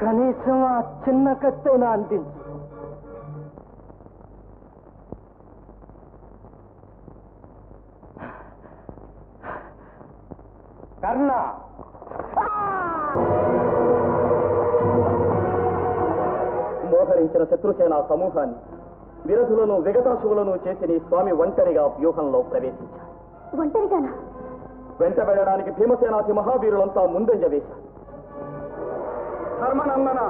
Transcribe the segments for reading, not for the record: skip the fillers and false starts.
కనీసం ఆ చిన్న కత్తైనా అందించు. కర్ణ, మోహరించిన శత్రుసేన సమూహాన్ని విరధులను విగతాశువులను చేసి నీ స్వామి ఒంటరిగా వ్యూహంలో ప్రవేశించారు. ఒంటరిగానా? వెంట వెళ్ళడానికి భీమసేనాది మహావీరులంతా ముందంజ వేశారు. ధర్మనందన,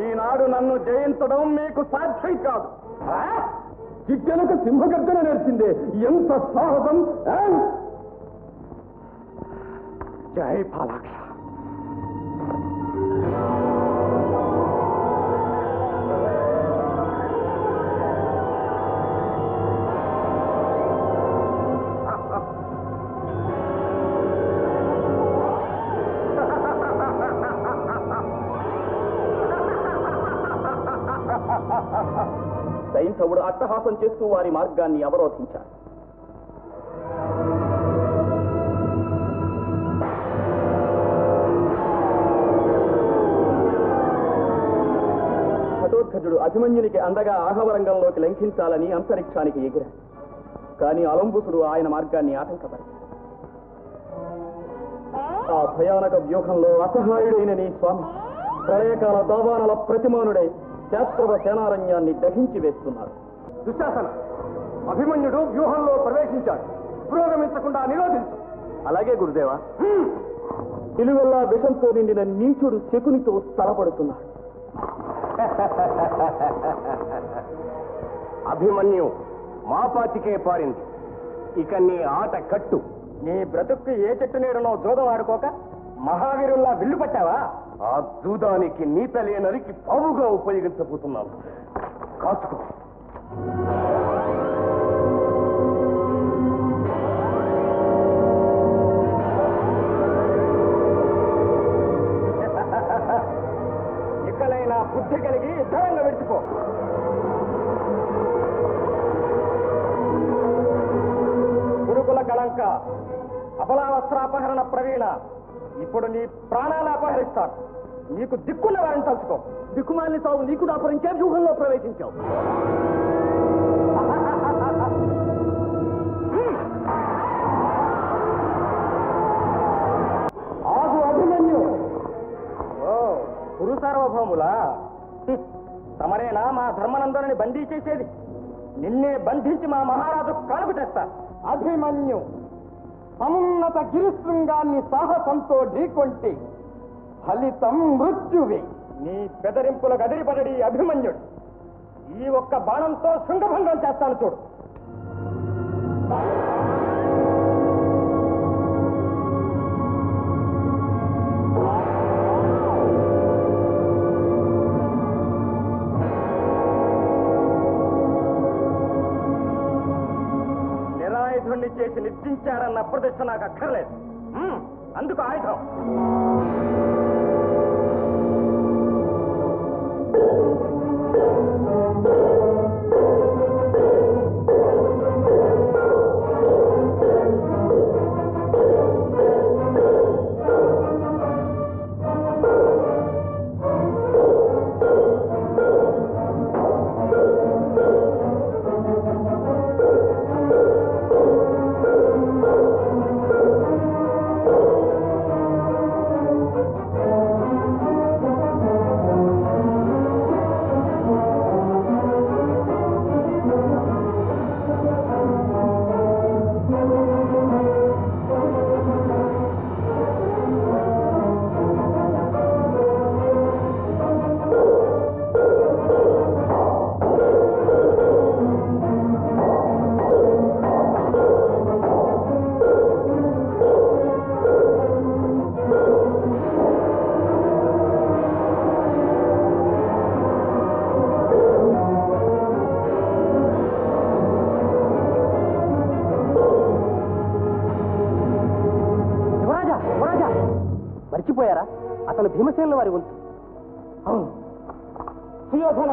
ఈనాడు నన్ను జయించడం మీకు సాధ్యం కాదు. చిట్టెలకు సింహగర్జన నేర్చిందే, ఎంత సాహసం! జై పాలాక్ష. సైంధవుడు అట్టహాసం చేస్తూ వారి మార్గాన్ని అవరోధించాడు. ఘటోత్కచుడు అభిమన్యునికి అందగా ఆహవరంగంలోకి లంఘించాలని అంతరిక్షానికి ఎగిరాడు. కానీ అలంబుసుడు ఆయన మార్గాన్ని ఆటంకపరిచాడు. ఆ భయానక వ్యూహంలో అసహాయుడైన నీ స్వామి ప్రళయకాల దావానల ప్రతిమానుడై శాస్త్రవ సేనారణ్యాన్ని దహించి వేస్తున్నాడు. దుశ్శాసన, అభిమన్యుడు వ్యూహంలో ప్రవేశించాడు. పురోగమించకుండా నిరోధించు. అలాగే గురుదేవా. నిలువెల్లా విషంతో నిండిన నీచుడు శకునితో తలపడుతున్నాడు. అభిమన్యు మా పాతికే పారింది. ఇక నీ ఆట కట్టు. నీ బ్రతుక్కి ఏ చెట్టు నీడలో జోదం ఆడుకోక మహావీరుల్లా విల్లు పట్టావా? ఆ జూదానికి నీ తలే నరికి పావుగా ఉపయోగించబోతున్నావు. కాచుకో. ఇకలైనా బుద్ధి కలిగి యుద్ధంగా విడిచిపో. గురుకుల కళంక, అబలావస్త్రాపహరణ ప్రవీణ, ఇప్పుడు నీ ప్రాణాలు అపహరిస్తాను. నీకు దిక్కున్న వారిని తలుచుకో. దిక్కుమాలిని సాగు నీకు దాపరించే వ్యూహంలో ప్రవేశించావు. ఆగు అభిమన్యు. ఓ గురు సార్వభౌములా, తమరేనా మా ధర్మనందరిని బందీ చేసేది? నిన్నే బంధించి మా మహారాజు కాలుకు తెస్తా. అభిమన్యు, సమున్నత గిరిశృంగాన్ని సాహసంతో ఢీకొంటే ఫలితం మృత్యువే. నీ బెదరింపులకు అదిరిపడడి అభిమన్యుడు. ఈ ఒక్క బాణంతో శృంగభంగం చేస్తాను చూడు. నిరాయుధుణ్ణి చేసి నిర్జించారన్న అప్రదిష్ట నాకు అక్కర్లేదు. అందుకు ఆయుధం. మర్చిపోయారా? అతను భీమసేనుల వారి వంతు. అవును సుయోధన,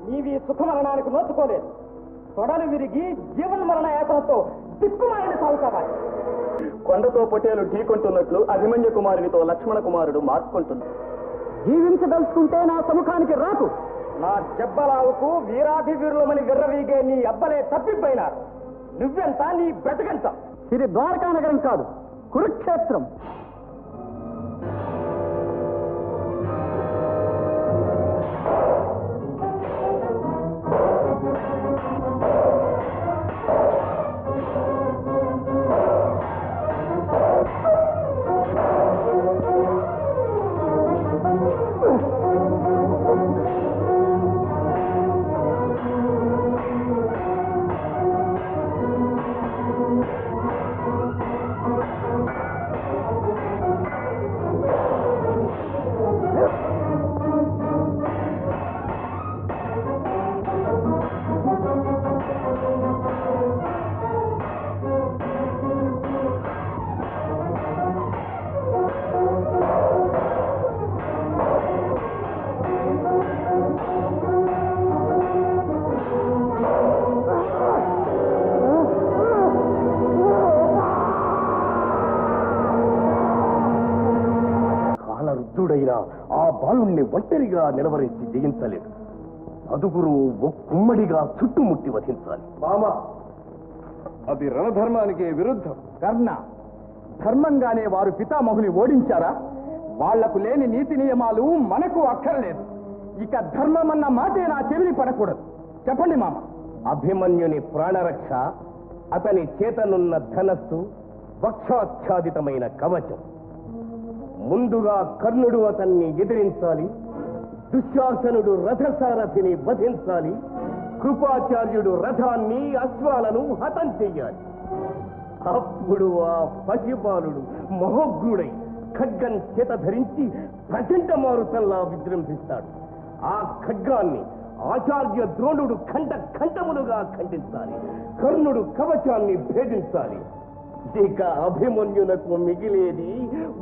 నీవి సుఖమరణానికి నోచుకోలేదు. తొడలు విరిగి జీవన్మరణ యాతనతో దిక్కుమారిన సాగు కావాలి. కొండతో పొట్టేలు ఢీకొంటున్నట్లు అభిమన్యు కుమారునితో లక్ష్మణ కుమారుడు మార్చుకుంటున్నాడు. జీవించదలుచుకుంటే నా సముఖానికి రాకు. నా జబ్బలావుకు వీరాధి వీరులమని విర్రవీగే నీ అబ్బలే తప్పిపోయినారు. నువ్వెంత, నీ బ్రతకంత. ఇది ద్వారకా నగరం కాదు, కురుక్షేత్రం. రుద్రుడైనా ఆ బాలుణ్ణి ఒంటరిగా నిలవరించి జయించలేడు. అదుగురు ఒక్కుమ్మడిగా చుట్టుముట్టి వధించాలి. మామా, అది రణధర్మానికి విరుద్ధం. కర్ణ, ధర్మంగానే వారు పితామహుని ఓడించారా? వాళ్లకు లేని నీతి నియమాలు మనకు అక్కర్లేదు. ఇక ధర్మం అన్న మాటే నా చెవిని పడకూడదు. చెప్పండి మామ. అభిమన్యుని ప్రాణరక్ష, అతని చేతనున్న ధనస్సు, వక్షాచ్ఛాదితమైన కవచం. ముందుగా కర్ణుడు అతన్ని ఎదిరించాలి, దుశ్శాసనుడు రథసారథిని వధించాలి, కృపాచార్యుడు రథాన్ని, అశ్వాలను హతం చెయ్యాలి. అప్పుడు ఆ పసిబాలుడు మహోగ్రుడై ఖడ్గం చేత ధరించి ప్రచండ మారుతంలా విజృంభిస్తాడు. ఆ ఖడ్గాన్ని ఆచార్య ద్రోణుడు ఖండములుగా ఖండించాలి, కర్ణుడు కవచాన్ని భేదించాలి. ఇక అభిమన్యునకు మిగిలేది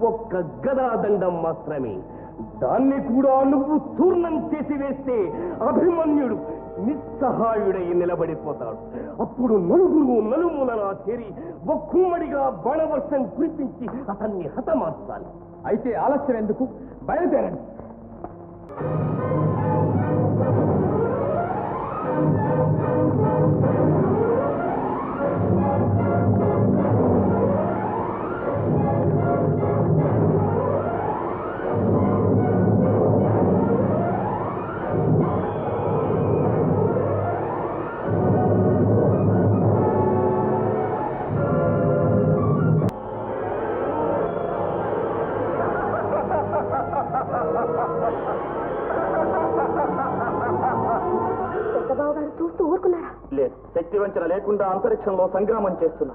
ఒక్క గదాదండం మాత్రమే. దాన్ని కూడా నువ్వు చూర్ణం చేసి వేస్తే అభిమన్యుడు నిస్సహాయుడై నిలబడిపోతాడు. అప్పుడు నలుగురు నలుమూలలా చేరి ఒక్కుమ్మడిగా బాణవర్షం కురిపించి అతన్ని హతమార్చాలి. అయితే ఆలస్యం ఎందుకు? బయలుదేరండి. చూస్తూ ఊరుకున్నారా? లేదు, శక్తి వంచన లేకుండా అంతరిక్షంలో సంగ్రామం చేస్తున్నా.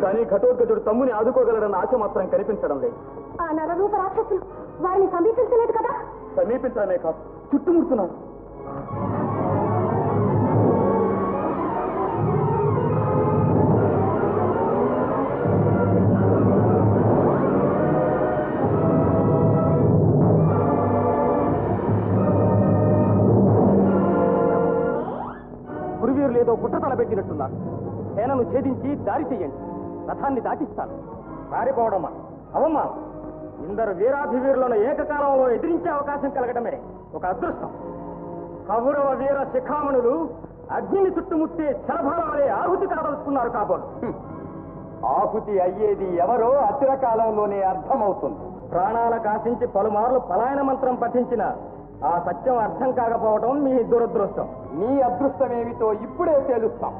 కానీ ఘటోత్కచుడు తమ్ముని ఆదుకోగలడన్న ఆశ మాత్రం కనిపించడం లేదు. ఆ నరరూప రాక్షసులు వారిని సమీపించలేదు కదా? సమీపించడమే కాదు, చుట్టుముడుతున్నారు. గురువీరులు ఏదో కుట్రతల పెట్టినట్టున్నారు. సేనను ఛేదించి దారి చెయ్యండి, రథాన్ని దాటిస్తాను. పారిపోవడమా? అవమానం. ఇందరు వీరాధివీరులను ఏకకాలంలో ఎదిరించే అవకాశం కలగడమే ఒక అదృష్టం. కౌరవ వీర శిఖామణులు అగ్నిని చుట్టుముట్టే శరభాల వలె ఆహుతి కాదలుచుకున్నారు కాబోలు. ఆహుతి అయ్యేది ఎవరో అచిరకాలంలోనే అర్థమవుతుంది. ప్రాణాలకు ఆశించి పలుమార్లు పలాయన మంత్రం పఠించిన ఆ సత్యం అర్థం కాకపోవడం మీ దురదృష్టం. నీ అదృష్టమేమిటో ఇప్పుడే తేలుస్తాం.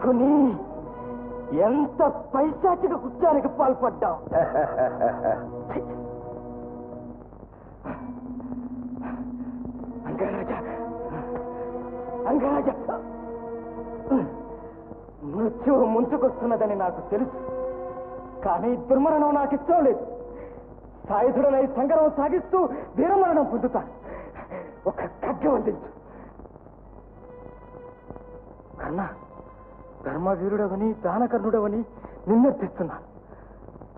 శకుని ఎంత పైశాచిక కృత్యానికి పాల్పడ్డావు. అంగరాజా అంగరాజా, మృత్యువు ముంచుకొస్తున్నదని నాకు తెలుసు, కానీ దుర్మరణం నాకు ఇష్టం లేదు. సాయుధుడనై సంగరం సాగిస్తూ వీరమరణం పొందుతాను. ఒక ఖడ్గం అందించు. కన్నా, ధర్మవీరుడవని దానకర్ణుడవని నిన్నర్తిస్తున్నాను.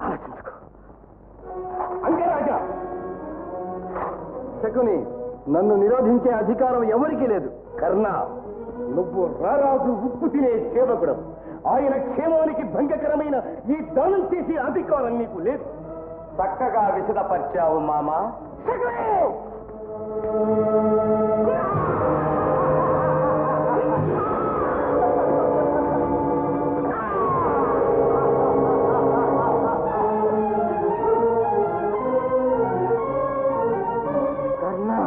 ఆలోచించుకో. అంగరాజా, శకుని, నన్ను నిరోధించే అధికారం ఎవరికీ లేదు. కర్ణ, నువ్వు రారాజు ఉప్పు తినే సేవకుడు. ఆయన క్షేమానికి భంగకరమైన ఈ దానం చేసే అధికారం నీకు లేదు. చక్కగా విశదపరిచావు మామా. కన్నా,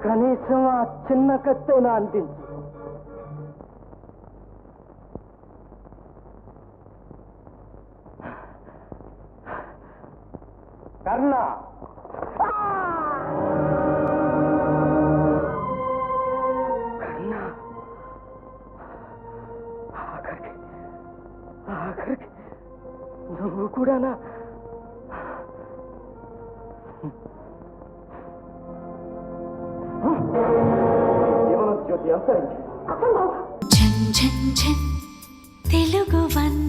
కనీసం ఆ చిన్న కత్తైనా అందించు. కర్ణ, కన్నా, ఆఖరికి నువ్వు కూడానా? జీవనజ్యోతి అంతరించి ఝన్ ఝన్ ఝన్ తెలుగు వన్